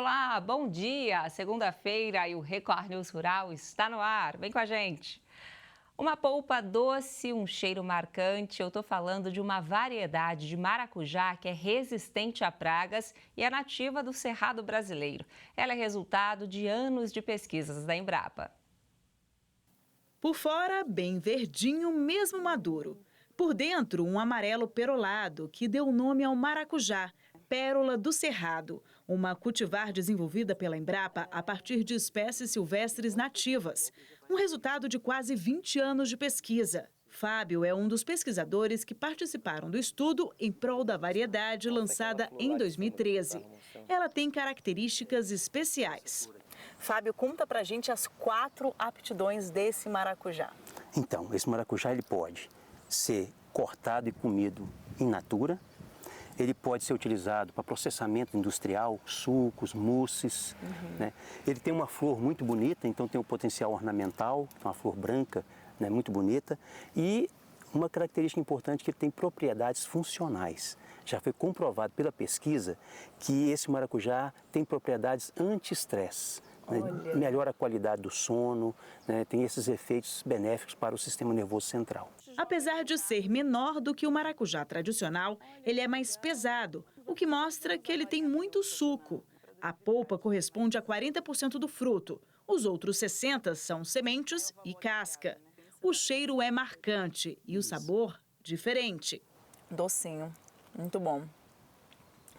Olá, bom dia! Segunda-feira e o Record News Rural está no ar. Vem com a gente! Uma polpa doce, um cheiro marcante. Eu estou falando de uma variedade de maracujá que é resistente a pragas e é nativa do Cerrado brasileiro. Ela é resultado de anos de pesquisas da Embrapa. Por fora, bem verdinho, mesmo maduro. Por dentro, um amarelo perolado que deu nome ao maracujá, pérola do Cerrado, uma cultivar desenvolvida pela Embrapa a partir de espécies silvestres nativas. Um resultado de quase 20 anos de pesquisa. Fábio é um dos pesquisadores que participaram do estudo em prol da variedade lançada em 2013. Ela tem características especiais. Fábio, conta pra gente as 4 aptidões desse maracujá. Então, esse maracujá ele pode ser cortado e comido in natura. Ele pode ser utilizado para processamento industrial, sucos, mousses. Né? Ele tem uma flor muito bonita, então tem um potencial ornamental, uma flor branca, né, muito bonita. E uma característica importante é que ele tem propriedades funcionais. Já foi comprovado pela pesquisa que esse maracujá tem propriedades anti-estresse. Né? Melhora a qualidade do sono, né? Tem esses efeitos benéficos para o sistema nervoso central. Apesar de ser menor do que o maracujá tradicional, ele é mais pesado, o que mostra que ele tem muito suco. A polpa corresponde a 40% do fruto, os outros 60% são sementes e casca. O cheiro é marcante e o sabor diferente. Docinho, muito bom.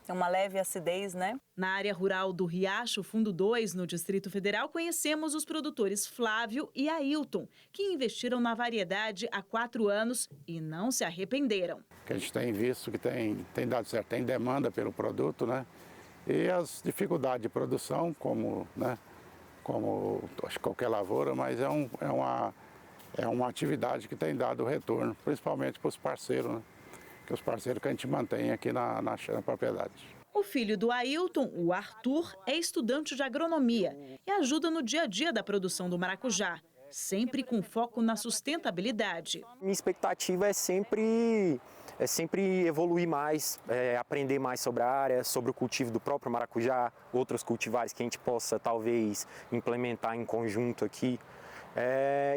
Tem uma leve acidez, né? Na área rural do Riacho Fundo 2, no Distrito Federal, conhecemos os produtores Flávio e Ailton, que investiram na variedade há 4 anos e não se arrependeram. A gente tem visto que tem dado certo, tem demanda pelo produto, né? E as dificuldades de produção, como acho que qualquer lavoura, mas é uma atividade que tem dado retorno, principalmente para os parceiros, né? Que os parceiros que a gente mantém aqui na propriedade. O filho do Ailton, o Arthur, é estudante de agronomia e ajuda no dia a dia da produção do maracujá, sempre com foco na sustentabilidade. Minha expectativa é sempre evoluir mais, aprender mais sobre a área, sobre o cultivo do próprio maracujá, outros cultivares que a gente possa talvez implementar em conjunto aqui,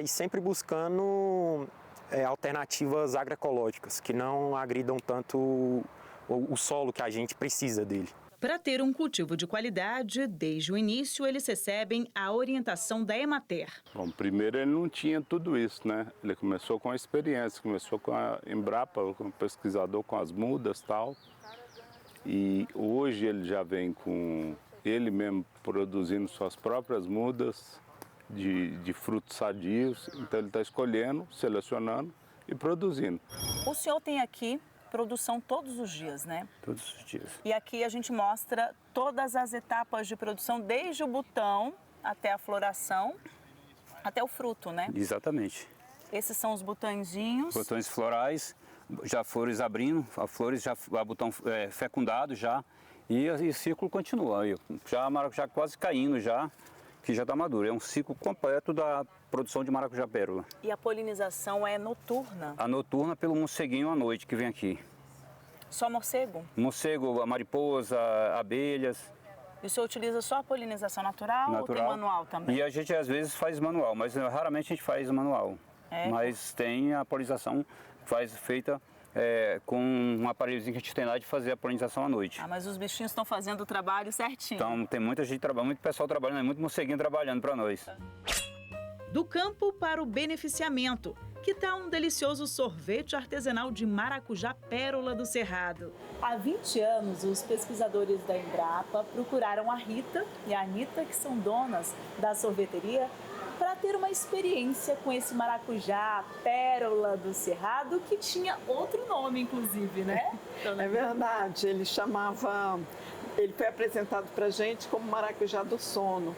e sempre buscando alternativas agroecológicas que não agridam tanto o solo que a gente precisa dele. Para ter um cultivo de qualidade, desde o início eles recebem a orientação da Emater. Bom, primeiro ele não tinha tudo isso, né? Ele começou com a experiência, começou com a Embrapa, como pesquisador, com as mudas e tal. E hoje ele já vem com ele mesmo produzindo suas próprias mudas de frutos sadios. Então ele está escolhendo, selecionando e produzindo. O senhor tem aqui produção todos os dias, né? Todos os dias. E aqui a gente mostra todas as etapas de produção, desde o butão até a floração, até o fruto, né? Exatamente. Esses são os botõezinhos. Botões florais, já flores abrindo, a flores já a botão fecundado já, e o ciclo continua. Já a maracujá quase caindo já, que já está maduro. É um ciclo completo da produção de maracujá pérola. E a polinização é noturna? A noturna pelo morceguinho à noite que vem aqui. Só morcego? Morcego, a mariposa, abelhas. E o senhor utiliza só a polinização natural ou tem manual também? E a gente às vezes faz manual, mas raramente a gente faz manual. Mas tem a polinização feita com um aparelhozinho que a gente tem lá de fazer a polinização à noite. Ah, mas os bichinhos estão fazendo o trabalho certinho. Então tem muita gente trabalhando, muito pessoal trabalhando, muito morceguinho trabalhando para nós. Do campo para o beneficiamento. Que tal um delicioso sorvete artesanal de maracujá pérola do Cerrado? Há 20 anos, os pesquisadores da Embrapa procuraram a Rita e a Anitta, que são donas da sorveteria, para ter uma experiência com esse maracujá pérola do Cerrado, que tinha outro nome, inclusive, né? É verdade, ele foi apresentado para a gente como maracujá do sono.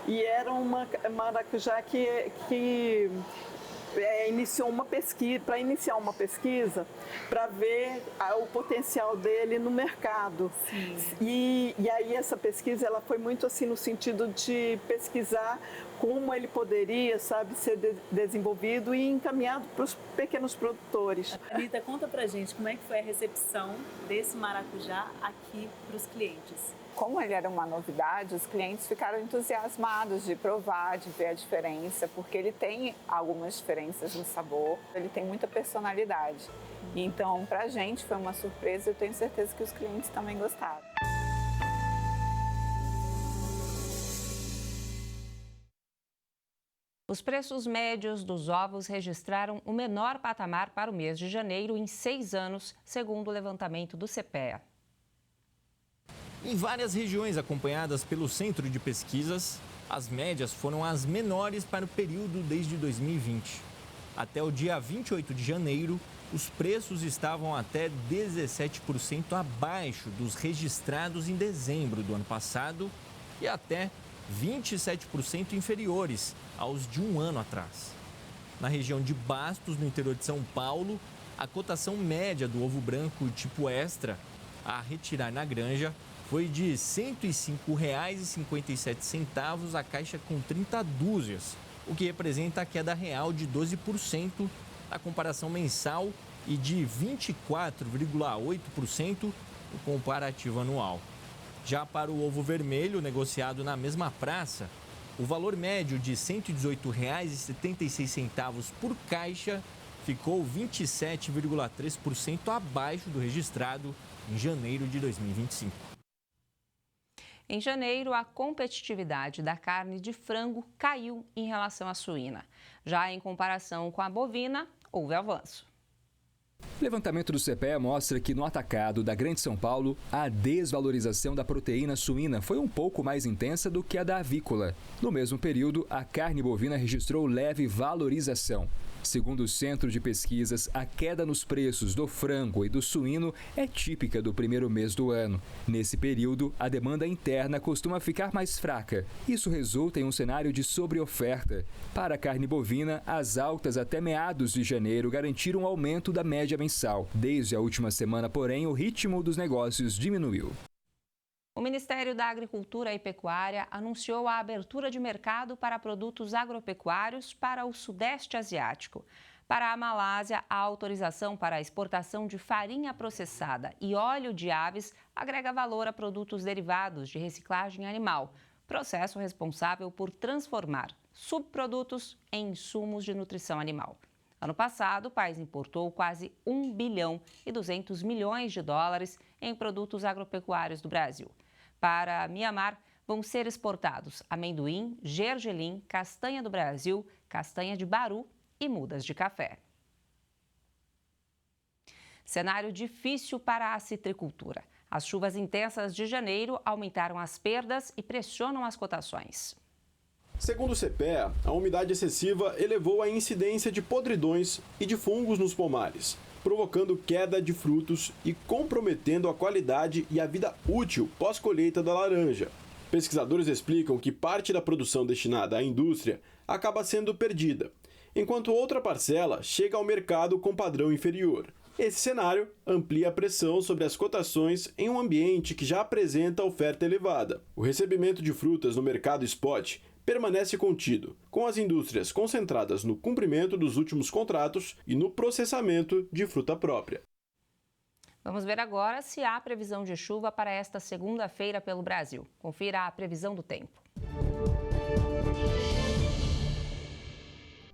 E era uma maracujá que iniciou uma pesquisa, para iniciar uma pesquisa, para ver o potencial dele no mercado. E aí essa pesquisa ela foi muito assim no sentido de pesquisar como ele poderia, sabe, ser desenvolvido e encaminhado para os pequenos produtores. Anitta, conta pra gente como é que foi a recepção desse maracujá aqui para os clientes. Como ele era uma novidade, os clientes ficaram entusiasmados de provar, de ver a diferença, porque ele tem algumas diferenças no sabor, ele tem muita personalidade. Então, para a gente foi uma surpresa e eu tenho certeza que os clientes também gostaram. Os preços médios dos ovos registraram o menor patamar para o mês de janeiro em 6 anos, segundo o levantamento do CPEA. Em várias regiões acompanhadas pelo Centro de Pesquisas, as médias foram as menores para o período desde 2020. Até o dia 28 de janeiro, os preços estavam até 17% abaixo dos registrados em dezembro do ano passado e até 27% inferiores aos de um ano atrás. Na região de Bastos, no interior de São Paulo, a cotação média do ovo branco tipo extra a retirar na granja foi de R$ 105,57 a caixa com 30 dúzias, o que representa a queda real de 12% na comparação mensal e de 24,8% no comparativo anual. Já para o ovo vermelho, negociado na mesma praça, o valor médio de R$ 118,76 por caixa ficou 27,3% abaixo do registrado em janeiro de 2025. Em janeiro, a competitividade da carne de frango caiu em relação à suína. Já em comparação com a bovina, houve avanço. O levantamento do CPEA mostra que no atacado da Grande São Paulo, a desvalorização da proteína suína foi um pouco mais intensa do que a da avícola. No mesmo período, a carne bovina registrou leve valorização. Segundo o Centro de Pesquisas, a queda nos preços do frango e do suíno é típica do primeiro mês do ano. Nesse período, a demanda interna costuma ficar mais fraca. Isso resulta em um cenário de sobreoferta. Para a carne bovina, as altas até meados de janeiro garantiram um aumento da média mensal. Desde a última semana, porém, o ritmo dos negócios diminuiu. O Ministério da Agricultura e Pecuária anunciou a abertura de mercado para produtos agropecuários para o Sudeste Asiático. Para a Malásia, a autorização para a exportação de farinha processada e óleo de aves agrega valor a produtos derivados de reciclagem animal, processo responsável por transformar subprodutos em insumos de nutrição animal. Ano passado, o país importou quase 1 bilhão e 200 milhões de dólares em produtos agropecuários do Brasil. Para Mianmar, vão ser exportados amendoim, gergelim, castanha do Brasil, castanha de baru e mudas de café. Cenário difícil para a citricultura. As chuvas intensas de janeiro aumentaram as perdas e pressionam as cotações. Segundo o CPEA, a umidade excessiva elevou a incidência de podridões e de fungos nos pomares, provocando queda de frutos e comprometendo a qualidade e a vida útil pós-colheita da laranja. Pesquisadores explicam que parte da produção destinada à indústria acaba sendo perdida, enquanto outra parcela chega ao mercado com padrão inferior. Esse cenário amplia a pressão sobre as cotações em um ambiente que já apresenta oferta elevada. O recebimento de frutas no mercado spot permanece contido, com as indústrias concentradas no cumprimento dos últimos contratos e no processamento de fruta própria. Vamos ver agora se há previsão de chuva para esta segunda-feira pelo Brasil. Confira a previsão do tempo.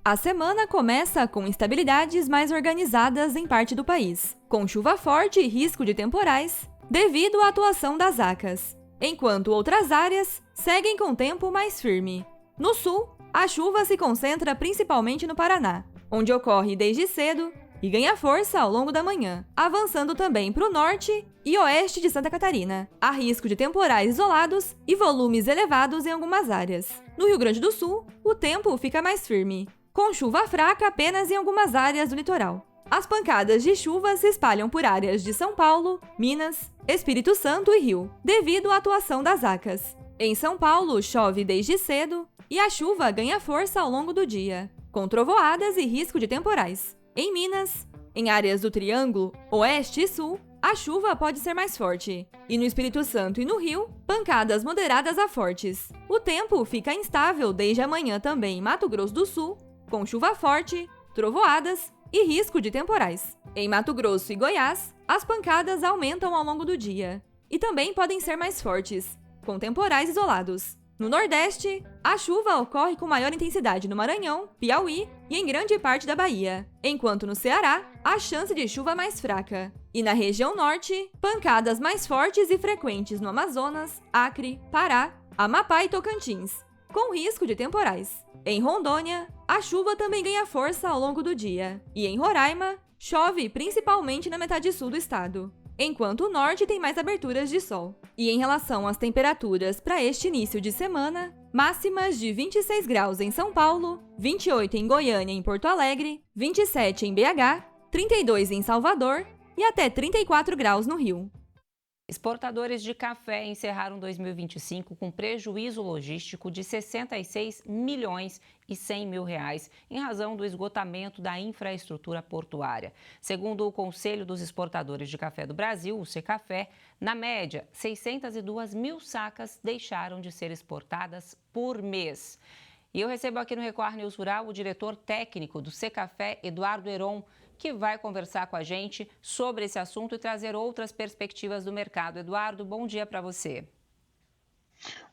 A semana começa com instabilidades mais organizadas em parte do país, com chuva forte e risco de temporais, devido à atuação das ACAS, enquanto outras áreas seguem com tempo mais firme. No sul, a chuva se concentra principalmente no Paraná, onde ocorre desde cedo e ganha força ao longo da manhã, avançando também para o norte e oeste de Santa Catarina. Há risco de temporais isolados e volumes elevados em algumas áreas. No Rio Grande do Sul, o tempo fica mais firme, com chuva fraca apenas em algumas áreas do litoral. As pancadas de chuva se espalham por áreas de São Paulo, Minas, Espírito Santo e Rio, devido à atuação das ACAS. Em São Paulo, chove desde cedo e a chuva ganha força ao longo do dia, com trovoadas e risco de temporais. Em Minas, em áreas do Triângulo, Oeste e Sul, a a chuva pode ser mais forte. E no Espírito Santo e no Rio, pancadas moderadas a fortes. O tempo fica instável desde amanhã também em Mato Grosso do Sul, com chuva forte, trovoadas e risco de temporais. Em Mato Grosso e Goiás, as pancadas aumentam ao longo do dia e também podem ser mais fortes, com temporais isolados. No Nordeste, a chuva ocorre com maior intensidade no Maranhão, Piauí e em grande parte da Bahia, enquanto no Ceará, a chance de chuva é mais fraca. E na região Norte, pancadas mais fortes e frequentes no Amazonas, Acre, Pará, Amapá e Tocantins, com risco de temporais. Em Rondônia, a chuva também ganha força ao longo do dia, e em Roraima, chove principalmente na metade sul do estado, enquanto o norte tem mais aberturas de sol. E em relação às temperaturas para este início de semana, máximas de 26 graus em São Paulo, 28 em Goiânia e em Porto Alegre, 27 em BH, 32 em Salvador e até 34 graus no Rio. Exportadores de café encerraram 2025 com prejuízo logístico de 66 milhões e 100 mil reais em razão do esgotamento da infraestrutura portuária. Segundo o Conselho dos Exportadores de Café do Brasil, o Secafé, na média, 602 mil sacas deixaram de ser exportadas por mês. E eu recebo aqui no Record News Rural o diretor técnico do Secafé, Eduardo Heron, que vai conversar com a gente sobre esse assunto e trazer outras perspectivas do mercado. Eduardo, bom dia para você.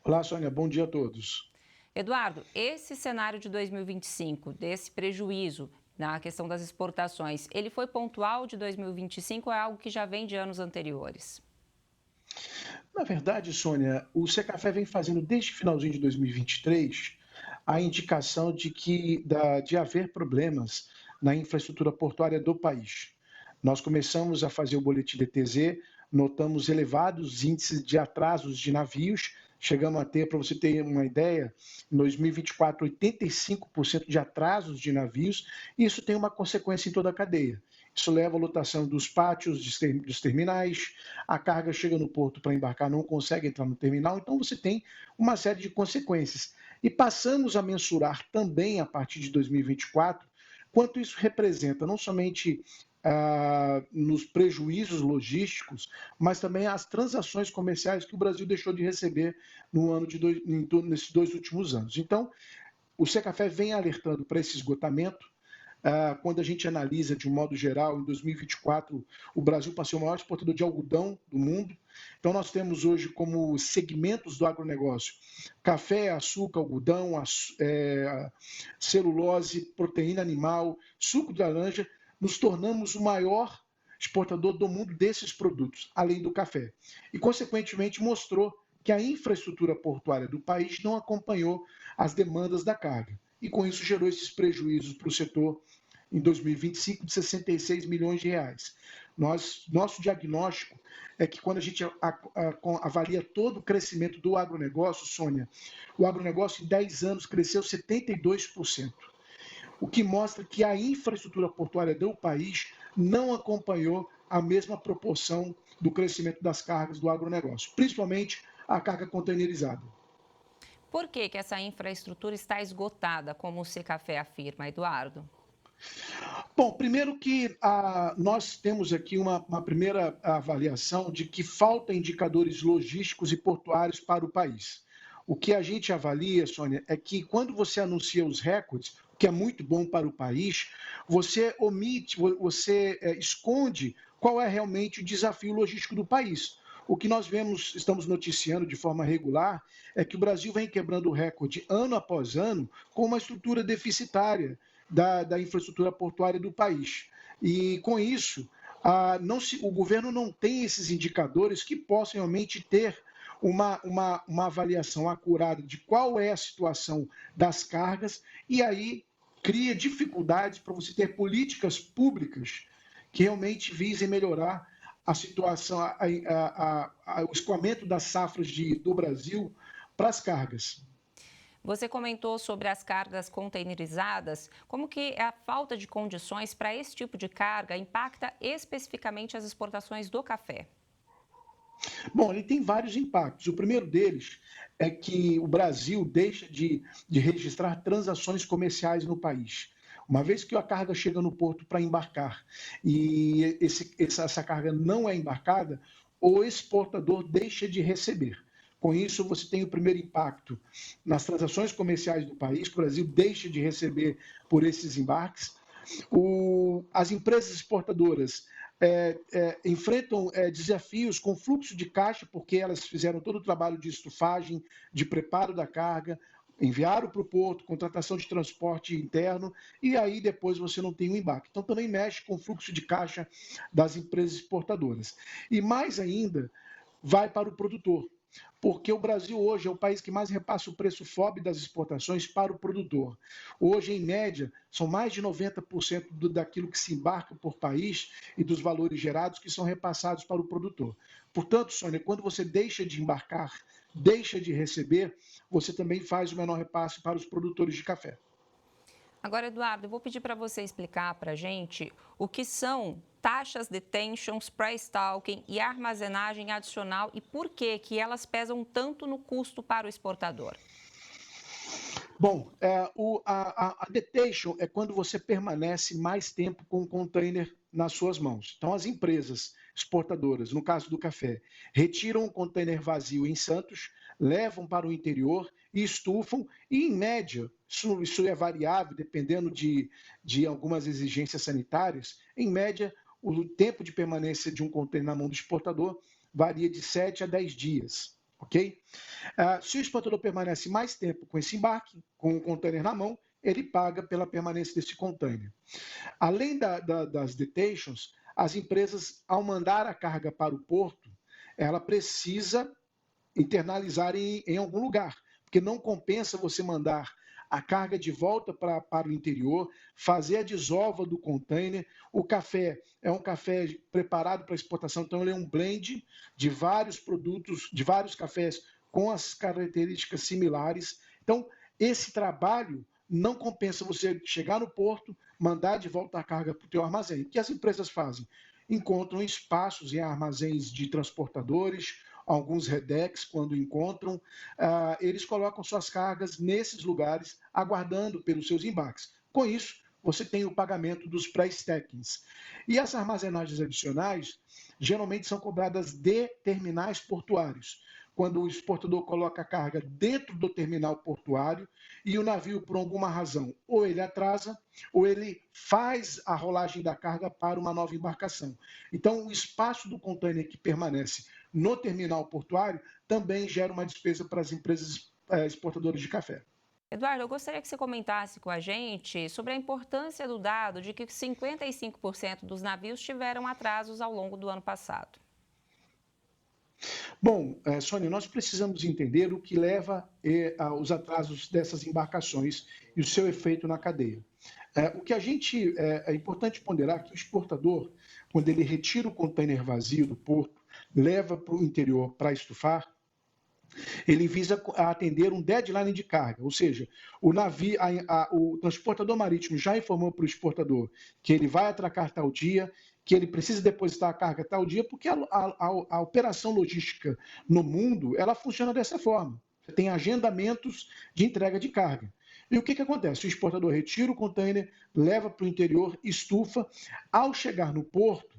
Olá, Sônia, bom dia a todos. Eduardo, esse cenário de 2025, desse prejuízo na questão das exportações, ele foi pontual de 2025 ou é algo que já vem de anos anteriores? Na verdade, Sônia, o Secafé vem fazendo desde o finalzinho de 2023 a indicação de haver problemas na infraestrutura portuária do país. Nós começamos a fazer o boletim DTZ, notamos elevados índices de atrasos de navios, chegamos a ter, para você ter uma ideia, em 2024, 85% de atrasos de navios, e isso tem uma consequência em toda a cadeia. Isso leva à lotação dos pátios dos terminais, a carga chega no porto para embarcar, não consegue entrar no terminal, então você tem uma série de consequências. E passamos a mensurar também, a partir de 2024, quanto isso representa, não somente nos prejuízos logísticos, mas também as transações comerciais que o Brasil deixou de receber nesses 2 últimos anos. Então, o Secafé vem alertando para esse esgotamento. Quando a gente analisa de um modo geral, em 2024, o Brasil passou o maior exportador de algodão do mundo. Então, nós temos hoje como segmentos do agronegócio café, açúcar, algodão, celulose, proteína animal, suco de laranja. Nos tornamos o maior exportador do mundo desses produtos, além do café. E, consequentemente, mostrou que a infraestrutura portuária do país não acompanhou as demandas da carga. E, com isso, gerou esses prejuízos para o setor em 2025 de 66 milhões de reais. Nosso diagnóstico é que quando a gente avalia todo o crescimento do agronegócio, Sônia, o agronegócio em 10 anos cresceu 72%, o que mostra que a infraestrutura portuária do país não acompanhou a mesma proporção do crescimento das cargas do agronegócio, principalmente a carga containerizada. Por que essa infraestrutura está esgotada, como o Secafé afirma, Eduardo? Bom, primeiro que nós temos aqui uma primeira avaliação de que falta indicadores logísticos e portuários para o país. O que a gente avalia, Sônia, é que quando você anuncia os recordes, o que é muito bom para o país, você esconde qual é realmente o desafio logístico do país. O que nós estamos noticiando de forma regular, é que o Brasil vem quebrando o recorde ano após ano com uma estrutura deficitária da infraestrutura portuária do país. E com isso, o governo não tem esses indicadores que possam realmente ter uma avaliação acurada de qual é a situação das cargas, e aí cria dificuldades para você ter políticas públicas que realmente visem melhorar a situação, o escoamento das safras do Brasil para as cargas. Você comentou sobre as cargas containerizadas. Como que a falta de condições para esse tipo de carga impacta especificamente as exportações do café? Bom, ele tem vários impactos. O primeiro deles é que o Brasil deixa de registrar transações comerciais no país. Uma vez que a carga chega no porto para embarcar e essa carga não é embarcada, o exportador deixa de receber. Com isso, você tem o primeiro impacto nas transações comerciais do país. O Brasil deixa de receber por esses embarques. As empresas exportadoras enfrentam desafios com fluxo de caixa, porque elas fizeram todo o trabalho de estufagem, de preparo da carga, enviaram para o porto, contratação de transporte interno, e aí depois você não tem um embarque. Então também mexe com o fluxo de caixa das empresas exportadoras. E mais ainda, vai para o produtor, porque o Brasil hoje é o país que mais repassa o preço FOB das exportações para o produtor. Hoje, em média, são mais de 90% daquilo que se embarca por país e dos valores gerados que são repassados para o produtor. Portanto, Sônia, quando você deixa de embarcar, deixa de receber, você também faz o menor repasse para os produtores de café. Agora, Eduardo, eu vou pedir para você explicar para a gente o que são taxas detentions, pré-stalking e armazenagem adicional e por que elas pesam tanto no custo para o exportador. Bom, a detention é quando você permanece mais tempo com o container nas suas mãos. Então, as empresas exportadoras, no caso do café, retiram o container vazio em Santos, levam para o interior e estufam, e em média, isso é variável, dependendo de algumas exigências sanitárias, em média, o tempo de permanência de um container na mão do exportador varia de 7 a 10 dias, ok? Se o exportador permanece mais tempo com esse embarque, com o container na mão, ele paga pela permanência desse container. Além das detentions, as empresas, ao mandar a carga para o porto, ela precisa internalizar em algum lugar, porque não compensa você mandar a carga de volta para o interior, fazer a desova do container. O café é um café preparado para exportação, então ele é um blend de vários produtos, de vários cafés com as características similares. Então, esse trabalho não compensa você chegar no porto, mandar de volta a carga para o teu armazém. O que as empresas fazem? Encontram espaços em armazéns de transportadores, alguns Redex, quando encontram, eles colocam suas cargas nesses lugares, aguardando pelos seus embarques. Com isso, você tem o pagamento dos pré-stackings. E as armazenagens adicionais, geralmente são cobradas de terminais portuários, quando o exportador coloca a carga dentro do terminal portuário e o navio, por alguma razão, ou ele atrasa, ou ele faz a rolagem da carga para uma nova embarcação. Então, o espaço do container que permanece no terminal portuário também gera uma despesa para as empresas exportadoras de café. Eduardo, eu gostaria que você comentasse com a gente sobre a importância do dado de que 55% dos navios tiveram atrasos ao longo do ano passado. Bom, Sônia, nós precisamos entender o que leva aos atrasos dessas embarcações e o seu efeito na cadeia. O que é importante ponderar que o exportador, quando ele retira o container vazio do porto, leva para o interior para estufar, ele visa atender um deadline de carga, ou seja, o transportador marítimo já informou para o exportador que ele vai atracar tal dia, que ele precisa depositar a carga tal dia, porque a operação logística no mundo, ela funciona dessa forma. Você tem agendamentos de entrega de carga. E o que acontece? O exportador retira o container, leva para o interior, estufa. Ao chegar no porto,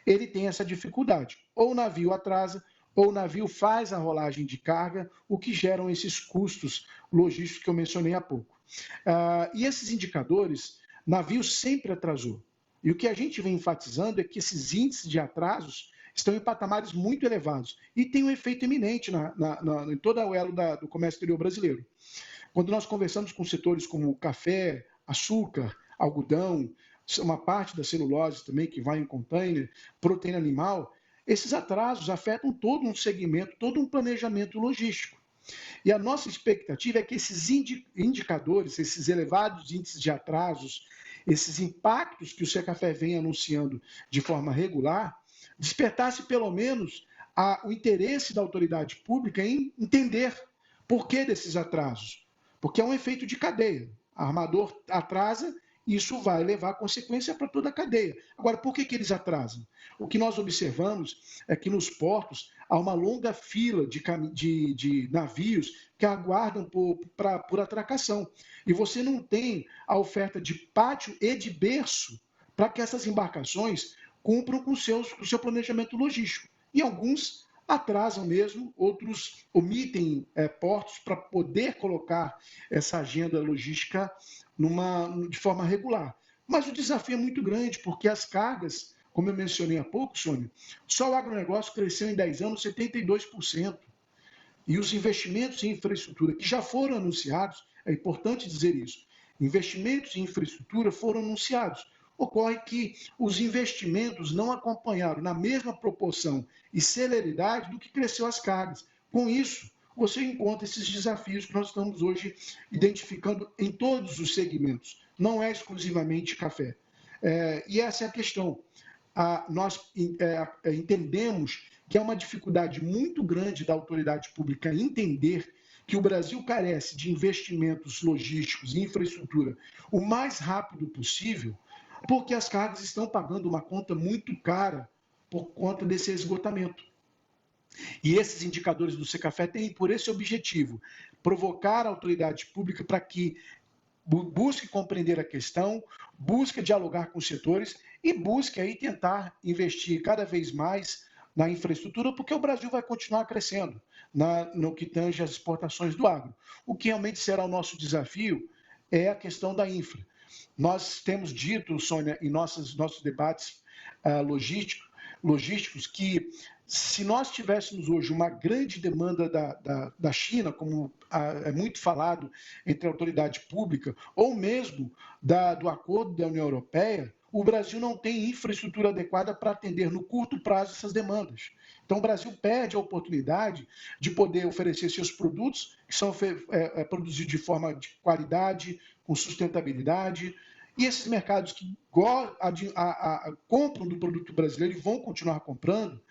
ele tem essa dificuldade. Ou o navio atrasa, ou o navio faz a rolagem de carga, o que geram esses custos logísticos que eu mencionei há pouco. E esses indicadores, navio sempre atrasou. E o que a gente vem enfatizando é que esses índices de atrasos estão em patamares muito elevados e tem um efeito eminente em toda o elo do comércio exterior brasileiro. Quando nós conversamos com setores como café, açúcar, algodão, uma parte da celulose também que vai em container, proteína animal, esses atrasos afetam todo um segmento, todo um planejamento logístico. E a nossa expectativa é que esses indicadores, esses elevados índices de atrasos, esses impactos que o Secafé vem anunciando de forma regular, despertasse pelo menos o interesse da autoridade pública em entender por que desses atrasos. Porque é um efeito de cadeia. O armador atrasa isso vai levar consequência para toda a cadeia. Agora, por que eles atrasam? O que nós observamos é que nos portos há uma longa fila de navios que aguardam por atracação. E você não tem a oferta de pátio e de berço para que essas embarcações cumpram com o seu planejamento logístico. E alguns atrasam mesmo, outros omitem portos para poder colocar essa agenda logística de forma regular. Mas o desafio é muito grande, porque as cargas, como eu mencionei há pouco, Sônia, só o agronegócio cresceu em 10 anos 72%. E os investimentos em infraestrutura que já foram anunciados, é importante dizer isso, investimentos em infraestrutura foram anunciados. Ocorre que os investimentos não acompanharam na mesma proporção e celeridade do que cresceu as cargas. Com isso, você encontra esses desafios que nós estamos hoje identificando em todos os segmentos. Não é exclusivamente café. E essa é a questão. Nós entendemos que é uma dificuldade muito grande da autoridade pública entender que o Brasil carece de investimentos logísticos e infraestrutura o mais rápido possível, porque as cargas estão pagando uma conta muito cara por conta desse esgotamento. E esses indicadores do Secafé têm por esse objetivo, provocar a autoridade pública para que busque compreender a questão, busque dialogar com os setores e busque aí tentar investir cada vez mais na infraestrutura, porque o Brasil vai continuar crescendo no que tange às exportações do agro. O que realmente será o nosso desafio é a questão da infra. Nós temos dito, Sônia, em nossos debates logísticos, que se nós tivéssemos hoje uma grande demanda da China, como é muito falado entre a autoridade pública, ou mesmo do acordo da União Europeia, o Brasil não tem infraestrutura adequada para atender no curto prazo essas demandas. Então, o Brasil perde a oportunidade de poder oferecer seus produtos, que são produzidos de forma de qualidade, com sustentabilidade, e esses mercados que compram do produto brasileiro e vão continuar comprando,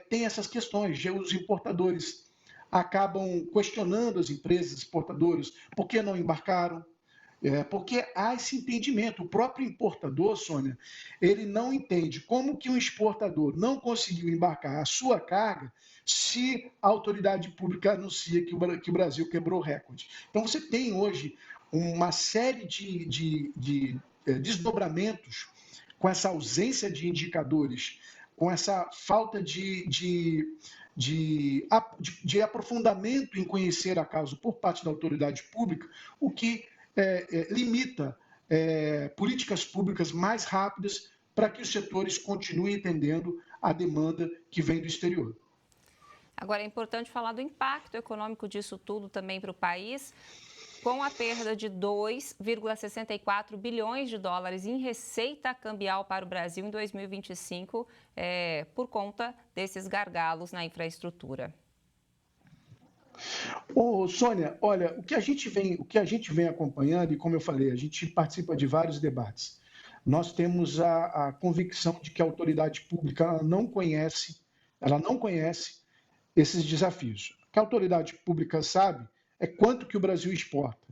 tem essas questões. Os importadores acabam questionando as empresas exportadoras por que não embarcaram, porque há esse entendimento. O próprio importador, Sônia, ele não entende como que um exportador não conseguiu embarcar a sua carga se a autoridade pública anuncia que o Brasil quebrou o recorde. Então, você tem hoje uma série de desdobramentos com essa ausência de indicadores, com essa falta de aprofundamento em conhecer a causa por parte da autoridade pública, o que limita políticas públicas mais rápidas para que os setores continuem entendendo a demanda que vem do exterior. Agora, é importante falar do impacto econômico disso tudo também para o país, com a perda de 2,64 bilhões de dólares em receita cambial para o Brasil em 2025, por conta desses gargalos na infraestrutura. Sônia, olha, o que a gente vem acompanhando, e como eu falei, a gente participa de vários debates. Nós temos a convicção de que a autoridade pública ela não conhece esses desafios. O que a autoridade pública sabe é quanto que o Brasil exporta.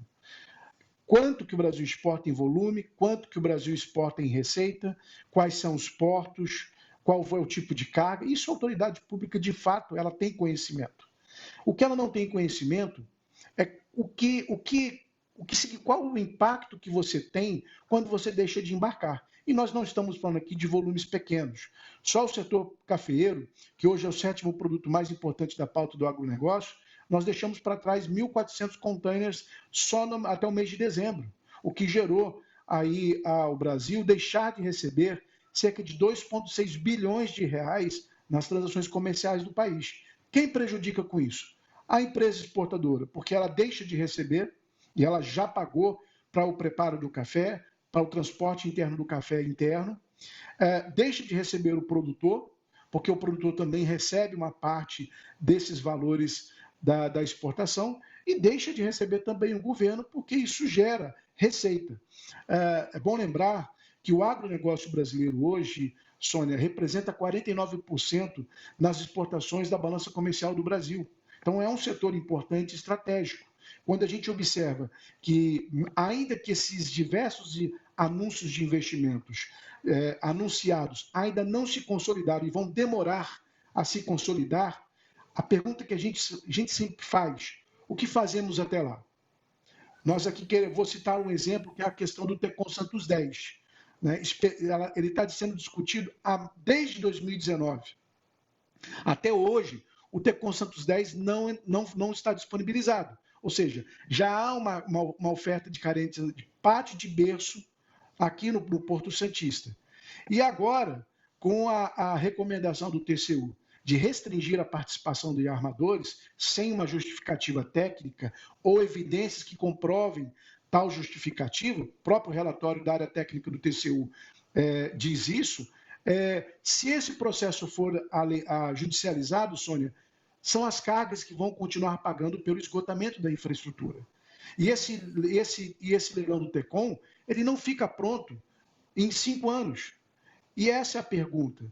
Quanto que o Brasil exporta em volume, quanto que o Brasil exporta em receita, quais são os portos, qual foi o tipo de carga. Isso a autoridade pública, de fato, ela tem conhecimento. O que ela não tem conhecimento é qual o impacto que você tem quando você deixa de embarcar. E nós não estamos falando aqui de volumes pequenos. Só o setor cafeeiro, que hoje é o 7º produto mais importante da pauta do agronegócio, nós deixamos para trás 1.400 containers só até o mês de dezembro, o que gerou aí ao Brasil deixar de receber cerca de 2,6 bilhões de reais nas transações comerciais do país. Quem prejudica com isso? A empresa exportadora, porque ela deixa de receber e ela já pagou para o preparo do café, para o transporte interno do café interno, deixa de receber o produtor, porque o produtor também recebe uma parte desses valores da exportação, e deixa de receber também o governo, porque isso gera receita. É bom lembrar que o agronegócio brasileiro hoje, Sônia, representa 49% nas exportações da balança comercial do Brasil. Então é um setor importante e estratégico. Quando a gente observa que, ainda que esses diversos anúncios de investimentos anunciados ainda não se consolidaram e vão demorar a se consolidar, a pergunta que a gente sempre faz, o que fazemos até lá? Nós aqui, vou citar um exemplo, que é a questão do Tecon Santos 10. Né? Ele está sendo discutido desde 2019. Até hoje, o Tecon Santos 10 não está disponibilizado. Ou seja, já há uma oferta de carência de pátio de berço aqui no Porto Santista. E agora, com a recomendação do TCU de restringir a participação de armadores sem uma justificativa técnica ou evidências que comprovem tal justificativa, o próprio relatório da área técnica do TCU diz isso, se esse processo for judicializado, Sônia, são as cargas que vão continuar pagando pelo esgotamento da infraestrutura. E esse leilão do Tecon, ele não fica pronto em 5 anos. E essa é a pergunta.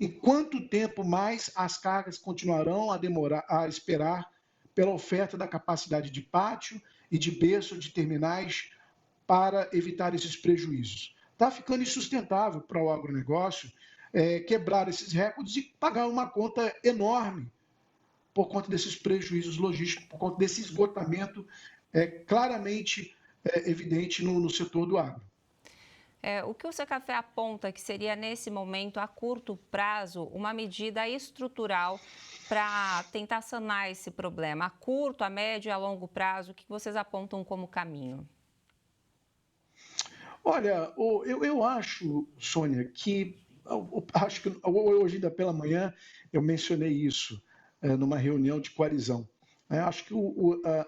Em quanto tempo mais as cargas continuarão a esperar pela oferta da capacidade de pátio e de berço de terminais para evitar esses prejuízos? Está ficando insustentável para o agronegócio quebrar esses recordes e pagar uma conta enorme por conta desses prejuízos logísticos, por conta desse esgotamento claramente evidente no setor do agro. O que o Secafé aponta que seria, nesse momento, a curto prazo, uma medida estrutural para tentar sanar esse problema? A curto, a médio e a longo prazo, o que vocês apontam como caminho? Olha, eu acho, Sônia, que hoje ainda pela manhã eu mencionei isso numa reunião de coalizão. Acho que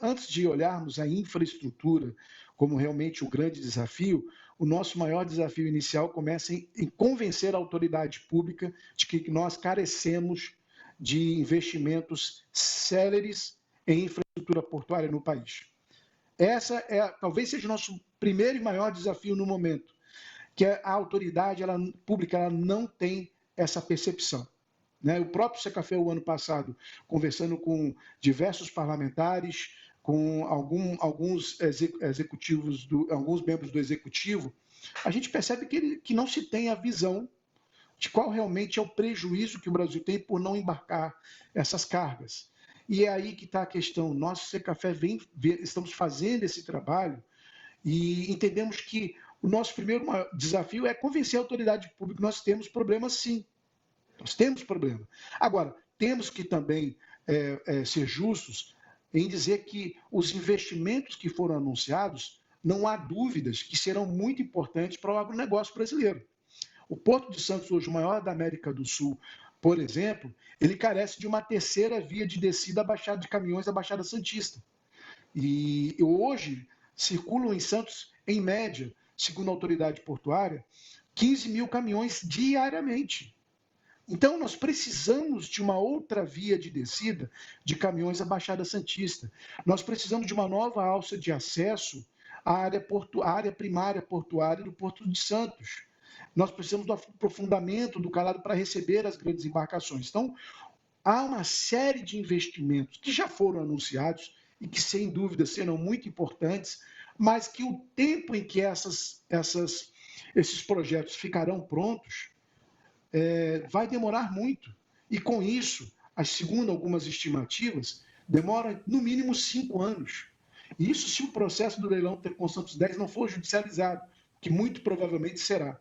antes de olharmos a infraestrutura como realmente o grande desafio, o nosso maior desafio inicial começa em convencer a autoridade pública de que nós carecemos de investimentos céleres em infraestrutura portuária no país. Essa talvez seja o nosso primeiro e maior desafio no momento, que a autoridade pública ela não tem essa percepção. O próprio Secafé, o ano passado, conversando com diversos parlamentares, com alguns executivos, alguns membros do executivo, a gente percebe que não se tem a visão de qual realmente é o prejuízo que o Brasil tem por não embarcar essas cargas. E é aí que está a questão. Nós, Secafé, estamos fazendo esse trabalho e entendemos que o nosso primeiro desafio é convencer a autoridade pública que nós temos problema, sim. Nós temos problema. Agora, temos que também ser justos em dizer que os investimentos que foram anunciados, não há dúvidas que serão muito importantes para o agronegócio brasileiro. O Porto de Santos, hoje o maior da América do Sul, por exemplo, ele carece de uma terceira via de descida de caminhões da Baixada Santista. E hoje circulam em Santos, em média, segundo a autoridade portuária, 15 mil caminhões diariamente. Então, nós precisamos de uma outra via de descida de caminhões da Baixada Santista. Nós precisamos de uma nova alça de acesso à área primária portuária do Porto de Santos. Nós precisamos do aprofundamento do calado para receber as grandes embarcações. Então, há uma série de investimentos que já foram anunciados e que, sem dúvida, serão muito importantes, mas que o tempo em que esses projetos ficarão prontos vai demorar muito. E com isso, segundo algumas estimativas, demora no mínimo 5 anos. Isso se o processo do leilão Tecon Santos 10 não for judicializado, que muito provavelmente será.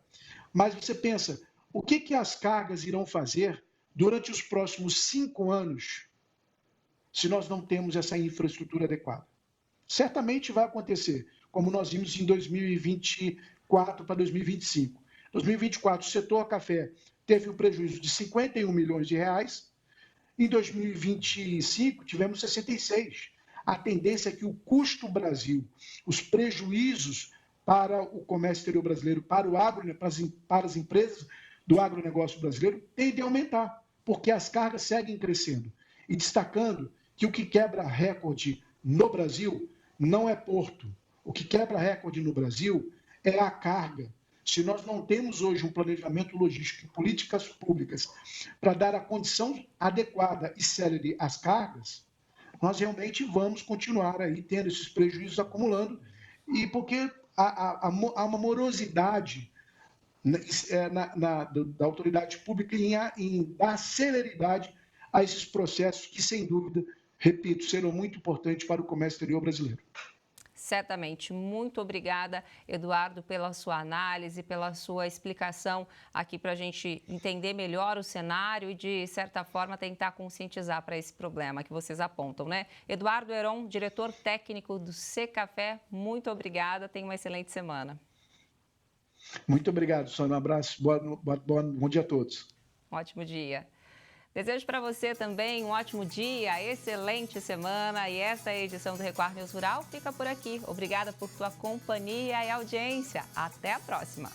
Mas você pensa, o que as cargas irão fazer durante os próximos 5 anos se nós não temos essa infraestrutura adequada? Certamente vai acontecer, como nós vimos em 2024 para 2025. Em 2024, o setor café teve um prejuízo de 51 milhões de reais. Em 2025, tivemos 66. A tendência é que o custo Brasil, os prejuízos para o comércio exterior brasileiro, para o agro, para as empresas do agronegócio brasileiro, tendem a aumentar, porque as cargas seguem crescendo. E destacando que o que quebra recorde no Brasil não é porto. O que quebra recorde no Brasil é a carga. Se nós não temos hoje um planejamento logístico e políticas públicas para dar a condição adequada e célere às cargas, nós realmente vamos continuar aí tendo esses prejuízos acumulando, e porque há uma morosidade da autoridade pública em dar celeridade a esses processos que, sem dúvida, repito, serão muito importantes para o comércio exterior brasileiro. Certamente. Muito obrigada, Eduardo, pela sua análise, pela sua explicação aqui para a gente entender melhor o cenário e, de certa forma, tentar conscientizar para esse problema que vocês apontam, né? Eduardo Heron, diretor técnico do Secafé, muito obrigada. Tenha uma excelente semana. Muito obrigado, Sônia. Um abraço. Bom dia a todos. Um ótimo dia. Desejo para você também um ótimo dia, excelente semana, e esta edição do Record News Rural fica por aqui. Obrigada por tua companhia e audiência. Até a próxima.